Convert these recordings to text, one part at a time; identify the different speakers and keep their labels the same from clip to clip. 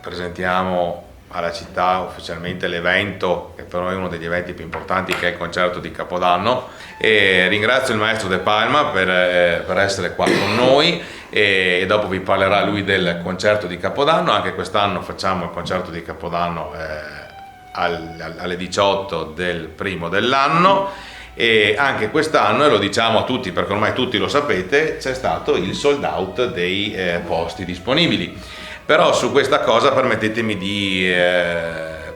Speaker 1: presentiamo alla città ufficialmente l'evento che per noi è uno degli eventi più importanti, che è il concerto di Capodanno, e ringrazio il maestro De Palma per essere qua con noi e dopo vi parlerà lui del concerto di Capodanno. Anche quest'anno facciamo il concerto di Capodanno alle 18 del primo dell'anno, e anche quest'anno, e lo diciamo a tutti perché ormai tutti lo sapete, c'è stato il sold out dei posti disponibili. Però su questa cosa permettetemi di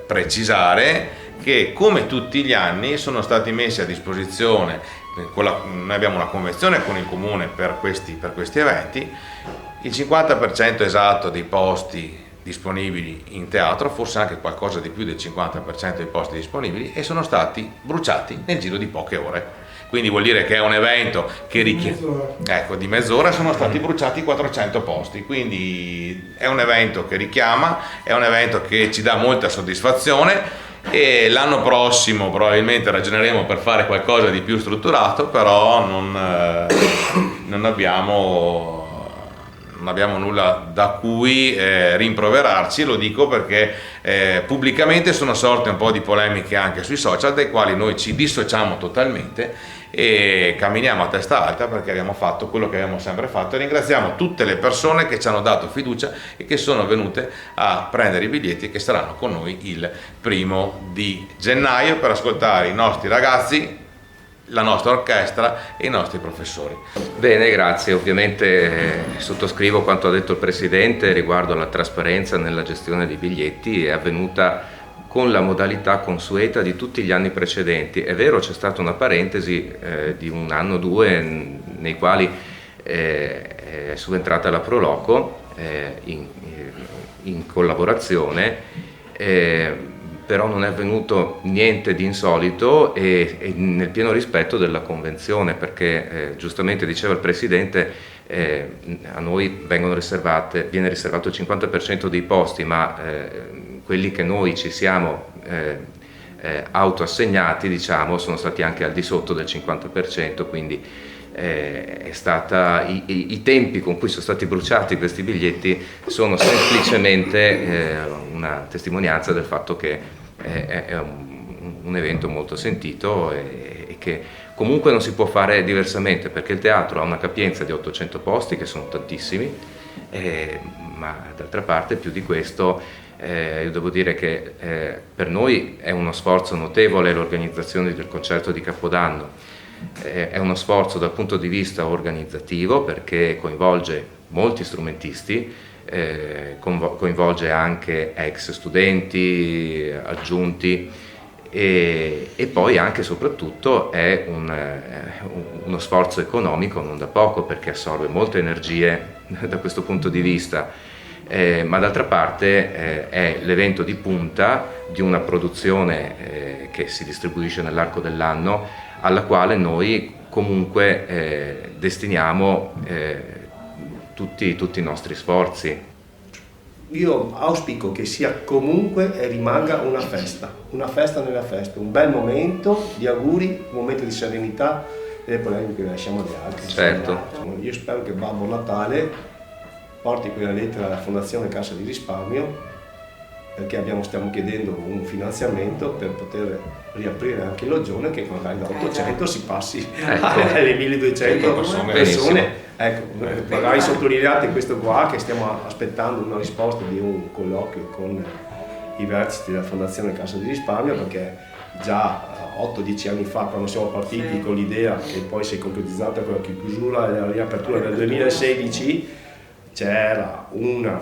Speaker 1: precisare che, come tutti gli anni, sono stati messi a disposizione, noi abbiamo una convenzione con il comune per questi eventi, il 50% esatto dei posti disponibili in teatro, forse anche qualcosa di più del 50% dei posti disponibili, e sono stati bruciati nel giro di poche ore. Quindi vuol dire che è un evento che richiede, ecco, di mezz'ora sono stati bruciati 400 posti, quindi è un evento che richiama, è un evento che ci dà molta soddisfazione, e l'anno prossimo probabilmente ragioneremo per fare qualcosa di più strutturato, però non abbiamo nulla da cui rimproverarci. Lo dico perché pubblicamente sono sorte un po' di polemiche anche sui social, dai quali noi ci dissociamo totalmente e camminiamo a testa alta, perché abbiamo fatto quello che abbiamo sempre fatto, e ringraziamo tutte le persone che ci hanno dato fiducia e che sono venute a prendere i biglietti e che saranno con noi il 1° gennaio per ascoltare i nostri ragazzi, la nostra orchestra e i nostri professori.
Speaker 2: Bene, grazie. Ovviamente sottoscrivo quanto ha detto il Presidente riguardo alla trasparenza nella gestione dei biglietti. È avvenuta con la modalità consueta di tutti gli anni precedenti. È vero, c'è stata una parentesi di un anno o due nei quali è subentrata la Proloco in collaborazione, però non è avvenuto niente di insolito e nel pieno rispetto della convenzione, perché giustamente diceva il Presidente, a noi viene riservato il 50% dei posti, ma quelli che noi ci siamo autoassegnati, diciamo, sono stati anche al di sotto del 50%, quindi è stata, i tempi con cui sono stati bruciati questi biglietti sono semplicemente una testimonianza del fatto che è un evento molto sentito e che comunque non si può fare diversamente, perché il teatro ha una capienza di 800 posti, che sono tantissimi, ma d'altra parte più di questo io devo dire che per noi è uno sforzo notevole l'organizzazione del concerto di Capodanno. È uno sforzo dal punto di vista organizzativo, perché coinvolge molti strumentisti, coinvolge anche ex studenti, aggiunti, e poi anche e soprattutto è uno sforzo economico non da poco, perché assorbe molte energie da questo punto di vista, ma d'altra parte è l'evento di punta di una produzione che si distribuisce nell'arco dell'anno, alla quale noi comunque destiniamo tutti i nostri sforzi.
Speaker 3: Io auspico che sia comunque e rimanga una festa nella festa, un bel momento di auguri, un momento di serenità, e le polemiche le lasciamo agli altri.
Speaker 2: Certo.
Speaker 3: Io spero che Babbo Natale porti quella lettera alla Fondazione Cassa di Risparmio, perché stiamo chiedendo un finanziamento per poter riaprire anche il loggione, che magari da 800 si passi alle 1200 persone. Ecco, magari sottolineate questo qua, che stiamo aspettando una risposta di un colloquio con i vertici della Fondazione Cassa di Risparmio, perché già 8-10 anni fa, quando siamo partiti con l'idea che poi si è concretizzata con la chiusura e la riapertura nel 2016, c'era un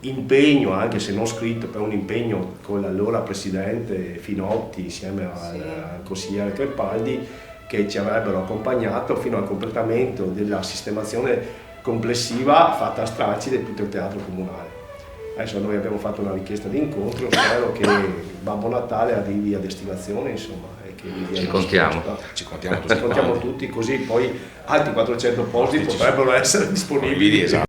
Speaker 3: impegno, anche se non scritto, per un impegno con l'allora presidente Finotti insieme al consigliere Crepaldi, che ci avrebbero accompagnato fino al completamento della sistemazione complessiva fatta a stralci di tutto il teatro comunale. Adesso noi abbiamo fatto una richiesta di incontro, spero che Babbo Natale arrivi a destinazione, insomma, e che
Speaker 2: ci contiamo.
Speaker 1: Ci contiamo tutti,
Speaker 3: così poi altri 400 posti potrebbero essere disponibili.